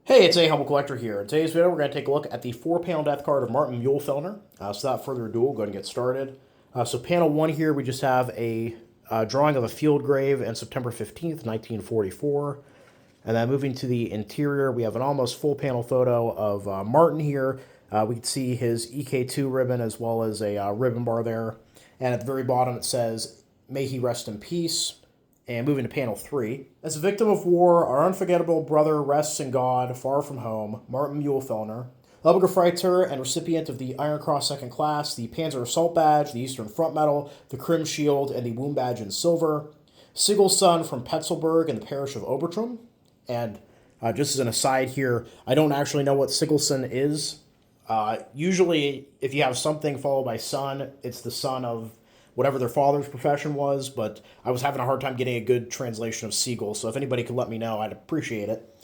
Hey, it's A Humble Collector here. In today's video, we're going to take a look at the 4-panel death card of Martin Muhlfellner. So without further ado, we'll go ahead and get started. So panel 1 here, we just have a drawing of a field grave on September 15th, 1944. And then moving to the interior, we have an almost full panel photo of Martin here. We can see his EK2 ribbon as well as a ribbon bar there. And at the very bottom it says, "May he rest in peace." And moving to panel 3. As a victim of war, our unforgettable brother rests in God, far from home, Martin Muhlfellner, Obergefreiter and recipient of the Iron Cross Second Class, the Panzer Assault Badge, the Eastern Front Medal, the Krim Shield, and the Wound Badge in silver. Sigel's son from Petzelberg in the parish of Obertrum. And just as an aside here, I don't actually know what Sigelson is. Usually, if you have something followed by son, it's the son of whatever their father's profession was, but I was having a hard time getting a good translation of Siegel, so if anybody could let me know, I'd appreciate it.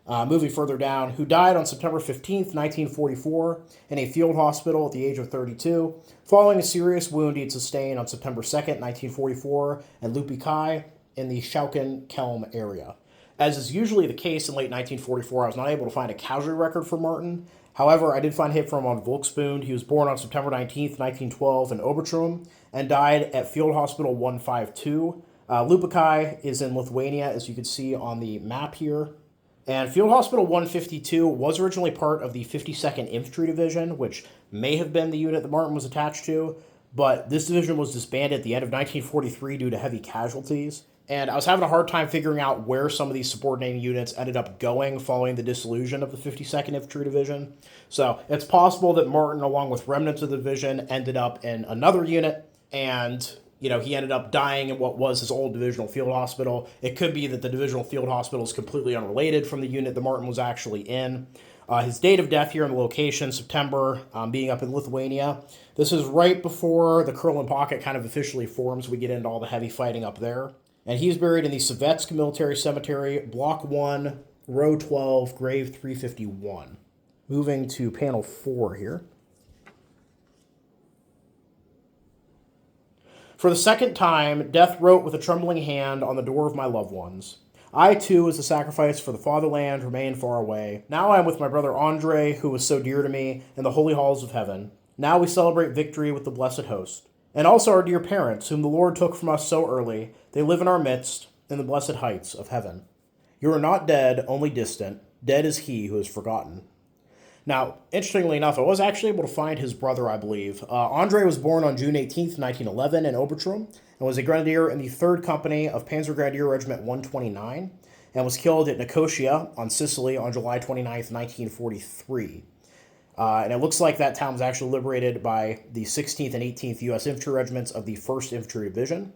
Moving further down, who died on September 15th, 1944, in a field hospital at the age of 32, following a serious wound he'd sustained on September 2nd, 1944, at Lupiaki in the Schauken-Kelm area. As is usually the case in late 1944, I was not able to find a casualty record for Martin. However, I did find hit from him on Volksbund. He was born on September 19th, 1912 in Obertrum and died at Field Hospital 152. Lupiaki is in Lithuania, as you can see on the map here. And Field Hospital 152 was originally part of the 52nd Infantry Division, which may have been the unit that Martin was attached to, but this division was disbanded at the end of 1943 due to heavy casualties. And I was having a hard time figuring out where some of these subordinating units ended up going following the dissolution of the 52nd Infantry Division. So it's possible that Martin, along with remnants of the division, ended up in another unit, and he ended up dying in what was his old divisional field hospital. It could be that the divisional field hospital is completely unrelated from the unit that Martin was actually in. His date of death here in the location, September, being up in Lithuania. This is right before the Kurland Pocket kind of officially forms. We get into all the heavy fighting up there. And he's buried in the Sovetsk Military Cemetery, Block 1, Row 12, Grave 351. Moving to panel 4 here. For the second time, death wrote with a trembling hand on the door of my loved ones. I, too, as a sacrifice for the fatherland, remain far away. Now I am with my brother Andre, who was so dear to me, in the holy halls of heaven. Now we celebrate victory with the blessed host. And also our dear parents, whom the Lord took from us so early, they live in our midst, in the blessed heights of heaven. You are not dead, only distant. Dead is he who is forgotten. Now, interestingly enough, I was actually able to find his brother, I believe. Andre was born on June 18th, 1911 in Obertrum, and was a grenadier in the 3rd Company of Panzer Grenadier Regiment 129, and was killed at Nicosia on Sicily on July 29th, 1943. And it looks like that town was actually liberated by the 16th and 18th U.S. Infantry Regiments of the 1st Infantry Division,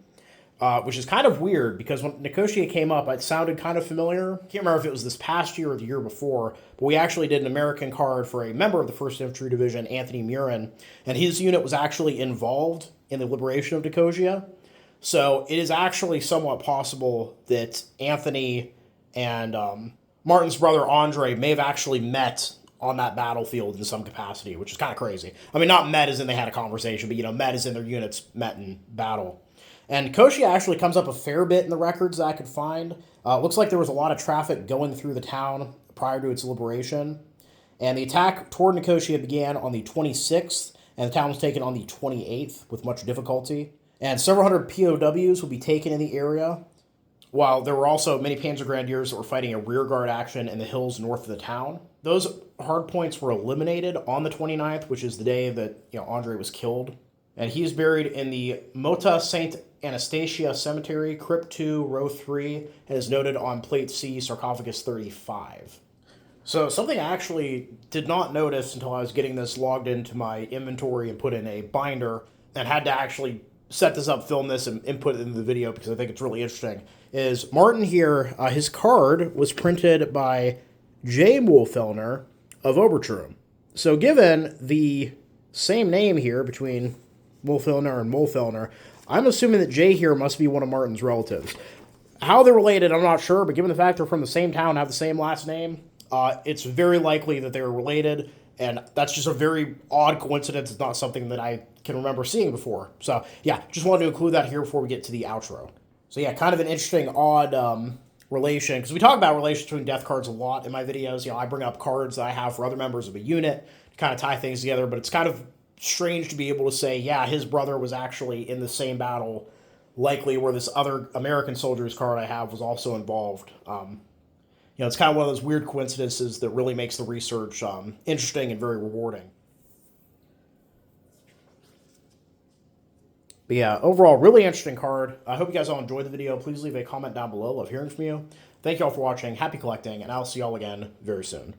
which is kind of weird because when Nicosia came up, it sounded kind of familiar. I can't remember if it was this past year or the year before, but we actually did an American card for a member of the 1st Infantry Division, Anthony Murin, and his unit was actually involved in the liberation of Nicosia. So it is actually somewhat possible that Anthony and Martin's brother Andre may have actually met on that battlefield in some capacity, which is kind of crazy. I mean, not met as in they had a conversation, but, met as in their units met in battle. And Nicosia actually comes up a fair bit in the records that I could find. Looks like there was a lot of traffic going through the town prior to its liberation. And the attack toward Nicosia began on the 26th, and the town was taken on the 28th with much difficulty. And several hundred POWs will be taken in the area, while there were also many Panzer Grenadiers that were fighting a rearguard action in the hills north of the town. Those hardpoints were eliminated on the 29th, which is the day that Andre was killed. And he is buried in the Mota St. Anastasia Cemetery, Crypt 2, Row 3, and is noted on Plate C, Sarcophagus 35. So something I actually did not notice until I was getting this logged into my inventory and put in a binder, and had to actually set this up, film this, and input it into the video because I think it's really interesting, is Martin here, his card was printed by J. Muhlfellner of Obertrum. So given the same name here between Muhlfellner and Muhlfellner, I'm assuming that J here must be one of Martin's relatives. How they're related, I'm not sure, but given the fact they're from the same town, have the same last name, it's very likely that they were related, and that's just a very odd coincidence. It's not something that I can remember seeing before. So, yeah, just wanted to include that here before we get to the outro. So, yeah, kind of an interesting, odd relation, because we talk about relations between death cards a lot in my videos. I bring up cards that I have for other members of a unit to kind of tie things together, but it's kind of strange to be able to say, yeah, his brother was actually in the same battle, likely where this other American soldier's card I have was also involved. It's kind of one of those weird coincidences that really makes the research interesting and very rewarding. But yeah, overall, really interesting card. I hope you guys all enjoyed the video. Please leave a comment down below. Love hearing from you. Thank you all for watching. Happy collecting, and I'll see y'all again very soon.